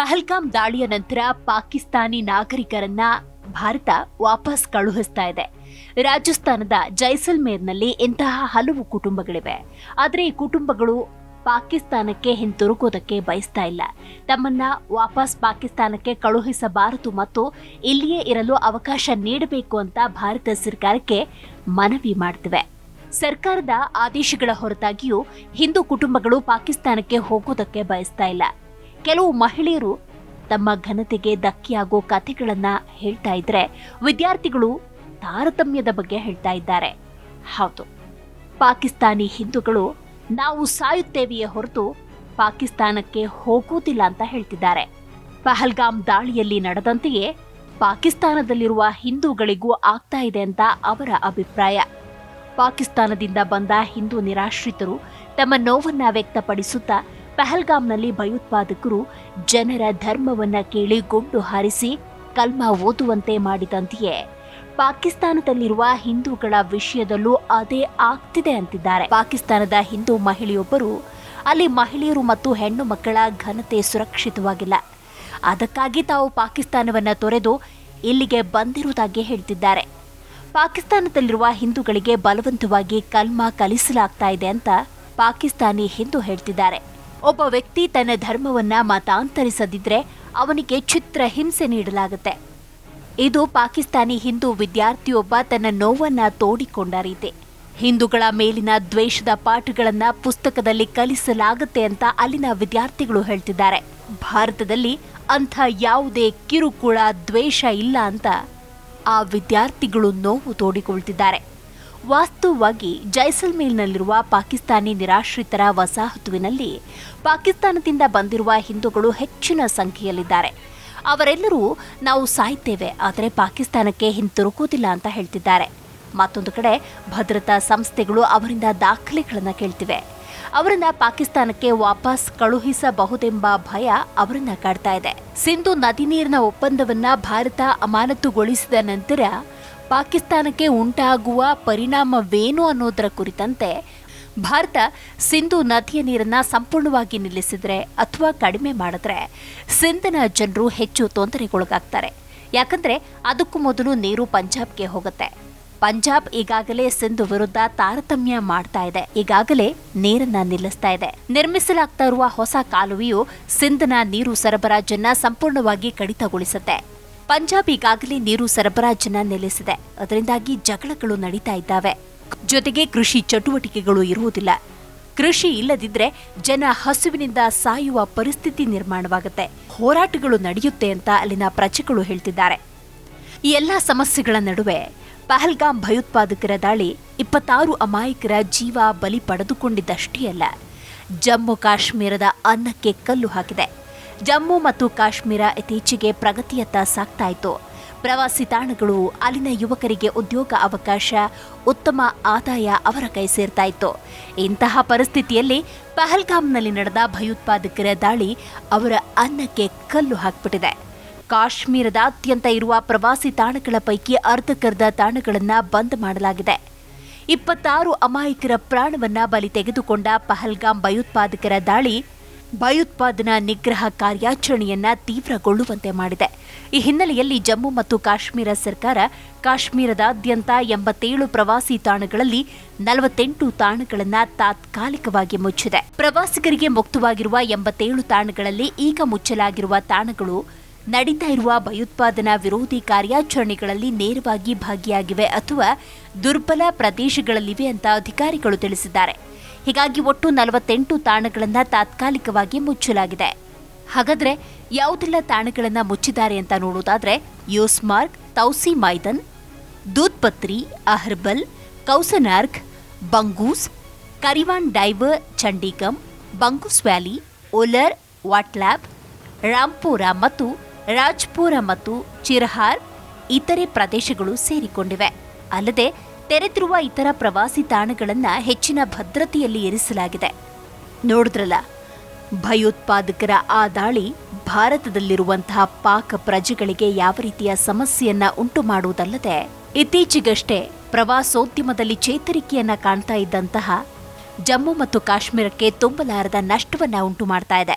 ಪಹಲ್ಗಾಮ್ ದಾಳಿಯ ನಂತರ ಪಾಕಿಸ್ತಾನಿ ನಾಗರಿಕರನ್ನ ಭಾರತ ವಾಪಸ್ ಕಳುಹಿಸ್ತಾ ಇದೆ. ರಾಜಸ್ಥಾನದ ಜೈಸಲ್ಮೇರ್ನಲ್ಲಿ ಇಂತಹ ಹಲವು ಕುಟುಂಬಗಳಿವೆ. ಆದರೆ ಈ ಕುಟುಂಬಗಳು ಪಾಕಿಸ್ತಾನಕ್ಕೆ ಹಿಂತಿರುಗೋದಕ್ಕೆ ಬಯಸ್ತಾ ಇಲ್ಲ. ತಮ್ಮನ್ನ ವಾಪಸ್ ಪಾಕಿಸ್ತಾನಕ್ಕೆ ಕಳುಹಿಸಬಾರದು ಮತ್ತು ಇಲ್ಲಿಯೇ ಇರಲು ಅವಕಾಶ ನೀಡಬೇಕು ಅಂತ ಭಾರತ ಸರ್ಕಾರಕ್ಕೆ ಮನವಿ ಮಾಡ್ತಿವೆ. ಸರ್ಕಾರದ ಆದೇಶಗಳ ಹೊರತಾಗಿಯೂ ಹಿಂದೂ ಕುಟುಂಬಗಳು ಪಾಕಿಸ್ತಾನಕ್ಕೆ ಹೋಗೋದಕ್ಕೆ ಬಯಸ್ತಾ ಇಲ್ಲ. ಕೆಲವು ಮಹಿಳೆಯರು ತಮ್ಮ ಘನತೆಗೆ ಧಕ್ಕೆಯಾಗೋ ಕಥೆಗಳನ್ನ ಹೇಳ್ತಾ ಇದ್ರೆ, ವಿದ್ಯಾರ್ಥಿಗಳು ತಾರತಮ್ಯದ ಬಗ್ಗೆ ಹೇಳ್ತಾ ಇದ್ದಾರೆ. ಹೌದು, ಪಾಕಿಸ್ತಾನಿ ಹಿಂದೂಗಳು ನಾವು ಸಾಯುತ್ತೇವೆಯೇ ಹೊರತು ಪಾಕಿಸ್ತಾನಕ್ಕೆ ಹೋಗುವುದಿಲ್ಲ ಅಂತ ಹೇಳ್ತಿದ್ದಾರೆ. ಪಹಲ್ಗಾಮ್ ದಾಳಿಯಲ್ಲಿ ನಡೆದಂತೆಯೇ ಪಾಕಿಸ್ತಾನದಲ್ಲಿರುವ ಹಿಂದೂಗಳಿಗೂ ಆಗ್ತಾ ಇದೆ ಅಂತ ಅವರ ಅಭಿಪ್ರಾಯ. ಪಾಕಿಸ್ತಾನದಿಂದ ಬಂದ ಹಿಂದೂ ನಿರಾಶ್ರಿತರು ತಮ್ಮ ನೋವನ್ನ ವ್ಯಕ್ತಪಡಿಸುತ್ತಾ ಪಹಲ್ಗಾಮ್ನಲ್ಲಿ ಭಯೋತ್ಪಾದಕರು ಜನರ ಧರ್ಮವನ್ನ ಕೇಳಿ ಗುಂಡು ಹಾರಿಸಿ ಕಲ್ಮಾ ಓದುವಂತೆ ಮಾಡಿದಂತೆಯೇ ಪಾಕಿಸ್ತಾನದಲ್ಲಿರುವ ಹಿಂದೂಗಳ ವಿಷಯದಲ್ಲೂ ಅದೇ ಆಗ್ತಿದೆ ಅಂತಿದ್ದಾರೆ. ಪಾಕಿಸ್ತಾನದ ಹಿಂದೂ ಮಹಿಳೆಯೊಬ್ಬರು ಅಲ್ಲಿ ಮಹಿಳೆಯರು ಮತ್ತು ಹೆಣ್ಣು ಮಕ್ಕಳ ಘನತೆ ಸುರಕ್ಷಿತವಾಗಿಲ್ಲ, ಅದಕ್ಕಾಗಿ ತಾವು ಪಾಕಿಸ್ತಾನವನ್ನ ತೊರೆದು ಇಲ್ಲಿಗೆ ಬಂದಿರುವುದಾಗಿ ಹೇಳ್ತಿದ್ದಾರೆ. ಪಾಕಿಸ್ತಾನದಲ್ಲಿರುವ ಹಿಂದೂಗಳಿಗೆ ಬಲವಂತವಾಗಿ ಕಲ್ಮಾ ಕಲಿಸಲಾಗ್ತಾ ಇದೆ ಅಂತ ಪಾಕಿಸ್ತಾನಿ ಹಿಂದೂ ಹೇಳ್ತಿದ್ದಾರೆ. ಒಬ್ಬ ವ್ಯಕ್ತಿ ತನ್ನ ಧರ್ಮವನ್ನ ಮತಾಂತರಿಸದಿದ್ರೆ ಅವನಿಗೆ ಚಿತ್ರಹಿಂಸೆ ನೀಡಲಾಗುತ್ತೆ. ಇದು ಪಾಕಿಸ್ತಾನಿ ಹಿಂದೂ ವಿದ್ಯಾರ್ಥಿಯೊಬ್ಬ ತನ್ನ ನೋವನ್ನ ತೋಡಿಕೊಂಡ ರೀತಿ. ಹಿಂದೂಗಳ ಮೇಲಿನ ದ್ವೇಷದ ಪಾಠಗಳನ್ನ ಪುಸ್ತಕದಲ್ಲಿ ಕಲಿಸಲಾಗುತ್ತೆ ಅಂತ ಅಲ್ಲಿನ ವಿದ್ಯಾರ್ಥಿಗಳು ಹೇಳ್ತಿದ್ದಾರೆ. ಭಾರತದಲ್ಲಿ ಅಂಥ ಯಾವುದೇ ಕಿರುಕುಳ ದ್ವೇಷ ಇಲ್ಲ ಅಂತ ಆ ವಿದ್ಯಾರ್ಥಿಗಳು ನೋವು ತೋಡಿಕೊಳ್ತಿದ್ದಾರೆ. ವಾಸ್ತವವಾಗಿ ಜೈಸಲ್ಮೇರ್ನಲ್ಲಿರುವ ಪಾಕಿಸ್ತಾನಿ ನಿರಾಶ್ರಿತರ ವಸಾಹತುವಿನಲ್ಲಿ ಪಾಕಿಸ್ತಾನದಿಂದ ಬಂದಿರುವ ಹಿಂದೂಗಳು ಹೆಚ್ಚಿನ ಸಂಖ್ಯೆಯಲ್ಲಿದ್ದಾರೆ. ಅವರೆಲ್ಲರೂ ನಾವು ಸಾಯ್ತೇವೆ, ಆದರೆ ಪಾಕಿಸ್ತಾನಕ್ಕೆ ಹಿಂತಿರುಗುವುದಿಲ್ಲ ಅಂತ ಹೇಳ್ತಿದ್ದಾರೆ. ಮತ್ತೊಂದು ಕಡೆ ಭದ್ರತಾ ಸಂಸ್ಥೆಗಳು ಅವರಿಂದ ದಾಖಲೆಗಳನ್ನು ಕೇಳ್ತಿವೆ. ಅವರನ್ನ ಪಾಕಿಸ್ತಾನಕ್ಕೆ ವಾಪಸ್ ಕಳುಹಿಸಬಹುದೆಂಬ ಭಯ ಅವರನ್ನ ಕಾಡ್ತಾ ಇದೆ. ಸಿಂಧು ನದಿ ನೀರಿನ ಒಪ್ಪಂದವನ್ನ ಭಾರತ ಅಮಾನತುಗೊಳಿಸಿದ ನಂತರ ಪಾಕಿಸ್ತಾನಕ್ಕೆ ಉಂಟಾಗುವ ಪರಿಣಾಮವೇನು ಅನ್ನೋದರ ಕುರಿತಂತೆ ಭಾರತ ಸಿಂಧು ನದಿಯ ನೀರನ್ನ ಸಂಪೂರ್ಣವಾಗಿ ನಿಲ್ಲಿಸಿದ್ರೆ ಅಥವಾ ಕಡಿಮೆ ಮಾಡಿದ್ರೆ ಸಿಂಧಿನ ಜನರು ಹೆಚ್ಚು ತೊಂದರೆಗೊಳಗಾಗ್ತಾರೆ. ಯಾಕಂದ್ರೆ ಅದಕ್ಕೂ ಮೊದಲು ನೀರು ಪಂಜಾಬ್ಗೆ ಹೋಗುತ್ತೆ. ಪಂಜಾಬ್ ಈಗಾಗಲೇ ಸಿಂಧು ವಿರುದ್ಧ ತಾರತಮ್ಯ ಮಾಡ್ತಾ ಇದೆ, ಈಗಾಗಲೇ ನೀರನ್ನ ನಿಲ್ಲಿಸ್ತಾ ಇದೆ. ನಿರ್ಮಿಸಲಾಗ್ತಾ ಇರುವ ಹೊಸ ಕಾಲುವೆಯು ಸಿಂಧ್ನ ನೀರು ಸರಬರಾಜನ್ನ ಸಂಪೂರ್ಣವಾಗಿ ಕಡಿತಗೊಳಿಸುತ್ತೆ. ಪಂಜಾಬ್ ಈಗಾಗಲೇ ನೀರು ಸರಬರಾಜನ್ನ ನಿಲ್ಲಿಸಿದೆ, ಅದರಿಂದಾಗಿ ಜಗಳಗಳು ನಡೀತಾ ಇದ್ದಾವೆ. ಜೊತೆಗೆ ಕೃಷಿ ಚಟುವಟಿಕೆಗಳು ಇರುವುದಿಲ್ಲ. ಕೃಷಿ ಇಲ್ಲದಿದ್ರೆ ಜನ ಹಸುವಿನಿಂದ ಸಾಯುವ ಪರಿಸ್ಥಿತಿ ನಿರ್ಮಾಣವಾಗುತ್ತೆ, ಹೋರಾಟಗಳು ನಡೆಯುತ್ತೆ ಅಂತ ಅಲ್ಲಿನ ಪ್ರಜೆಗಳು ಹೇಳ್ತಿದ್ದಾರೆ. ಈ ಎಲ್ಲಾ ಸಮಸ್ಯೆಗಳ ನಡುವೆ ಪಹಲ್ಗಾಮ್ ಭಯೋತ್ಪಾದಕರ ದಾಳಿ 26 ಅಮಾಯಕರ ಜೀವ ಬಲಿ ಪಡೆದುಕೊಂಡಿದ್ದಷ್ಟೇ ಅಲ್ಲ, ಜಮ್ಮು ಕಾಶ್ಮೀರದ ಅನ್ನಕ್ಕೆ ಕಲ್ಲು ಹಾಕಿದೆ. ಜಮ್ಮು ಮತ್ತು ಕಾಶ್ಮೀರ ಇತ್ತೀಚೆಗೆ ಪ್ರಗತಿಯತ್ತ ಸಾಗ್ತಾ ಇತ್ತು. ಪ್ರವಾಸಿ ತಾಣಗಳು, ಅಲ್ಲಿನ ಯುವಕರಿಗೆ ಉದ್ಯೋಗ ಅವಕಾಶ, ಉತ್ತಮ ಆದಾಯ ಅವರ ಕೈ ಸೇರ್ತಾ ಇತ್ತು. ಇಂತಹ ಪರಿಸ್ಥಿತಿಯಲ್ಲಿ ಪಹಲ್ಗಾಮ್ನಲ್ಲಿ ನಡೆದ ಭಯೋತ್ಪಾದಕರ ದಾಳಿ ಅವರ ಅನ್ನಕ್ಕೆ ಕಲ್ಲು ಹಾಕ್ಬಿಟ್ಟಿದೆ. ಕಾಶ್ಮೀರದಾದ್ಯಂತ ಇರುವ ಪ್ರವಾಸಿ ತಾಣಗಳ ಪೈಕಿ ಅರ್ಧಕ್ಕರ್ಧ ತಾಣಗಳನ್ನು ಬಂದ್ ಮಾಡಲಾಗಿದೆ. 26 ಅಮಾಯಕರ ಪ್ರಾಣವನ್ನ ಬಲಿ ತೆಗೆದುಕೊಂಡ ಪಹಲ್ಗಾಮ್ ಭಯೋತ್ಪಾದಕರ ದಾಳಿ ಭಯೋತ್ಪಾದನಾ ನಿಗ್ರಹ ಕಾರ್ಯಾಚರಣೆಯನ್ನ ತೀವ್ರಗೊಳ್ಳುವಂತೆ ಮಾಡಿದೆ. ಈ ಹಿನ್ನೆಲೆಯಲ್ಲಿ ಜಮ್ಮು ಮತ್ತು ಕಾಶ್ಮೀರ ಸರ್ಕಾರ ಕಾಶ್ಮೀರದಾದ್ಯಂತ 87 ಪ್ರವಾಸಿ ತಾಣಗಳಲ್ಲಿ 48 ತಾಣಗಳನ್ನು ತಾತ್ಕಾಲಿಕವಾಗಿ ಮುಚ್ಚಿದೆ. ಪ್ರವಾಸಿಗರಿಗೆ ಮುಕ್ತವಾಗಿರುವ 87 ತಾಣಗಳಲ್ಲಿ ಈಗ ಮುಚ್ಚಲಾಗಿರುವ ತಾಣಗಳು ನಡೀತಾ ಇರುವ ಭಯೋತ್ಪಾದನಾ ವಿರೋಧಿ ಕಾರ್ಯಾಚರಣೆಗಳಲ್ಲಿ ನೇರವಾಗಿ ಭಾಗಿಯಾಗಿವೆ ಅಥವಾ ದುರ್ಬಲ ಪ್ರದೇಶಗಳಲ್ಲಿವೆ ಅಂತ ಅಧಿಕಾರಿಗಳು ತಿಳಿಸಿದ್ದಾರೆ. ಹೀಗಾಗಿ ಒಟ್ಟು 48 ತಾಣಗಳನ್ನು ತಾತ್ಕಾಲಿಕವಾಗಿ ಮುಚ್ಚಲಾಗಿದೆ. ಹಾಗಾದ್ರೆ ಯಾವುದೆಲ್ಲ ತಾಣಗಳನ್ನು ಮುಚ್ಚಿದ್ದಾರೆ ಅಂತ ನೋಡೋದಾದ್ರೆ ಯೂಸ್ಮಾರ್ಗ್, ತೌಸಿ ಮೈದನ್, ದೂದ್ಪತ್ರಿ, ಅಹರ್ಬಲ್, ಕೌಸನಾರ್ಗ್, ಬಂಗೂಸ್, ಕರಿವಾನ್ ಡೈವರ್, ಚಂಡೀಗಮ್, ಬಂಗೂಸ್ ವ್ಯಾಲಿ, ಓಲರ್, ವಾಟ್ಲ್ಯಾಬ್, ರಾಂಪೋರ ಮತ್ತು ರಾಜ್ಪೋರ ಮತ್ತು ಚಿರಹಾರ್ ಇತರೆ ಪ್ರದೇಶಗಳು ಸೇರಿಕೊಂಡಿವೆ. ಅಲ್ಲದೆ ತೆರೆದಿರುವ ಇತರ ಪ್ರವಾಸಿ ತಾಣಗಳನ್ನು ಹೆಚ್ಚಿನ ಭದ್ರತೆಯಲ್ಲಿ ಇರಿಸಲಾಗಿದೆ. ನೋಡಿದ್ರಲ್ಲ, ಭಯೋತ್ಪಾದಕರ ಆ ದಾಳಿ ಭಾರತದಲ್ಲಿರುವಂತಹ ಪಾಕ್ ಪ್ರಜೆಗಳಿಗೆ ಯಾವ ರೀತಿಯ ಸಮಸ್ಯೆಯನ್ನ ಉಂಟು ಮಾಡುವುದಲ್ಲದೆ ಇತ್ತೀಚೆಗಷ್ಟೇ ಪ್ರವಾಸೋದ್ಯಮದಲ್ಲಿ ಚೇತರಿಕೆಯನ್ನ ಕಾಣ್ತಾ ಇದ್ದಂತಹ ಜಮ್ಮು ಮತ್ತು ಕಾಶ್ಮೀರಕ್ಕೆ ತುಂಬಲಾರದ ನಷ್ಟವನ್ನ ಉಂಟು ಮಾಡ್ತಾ ಇದೆ.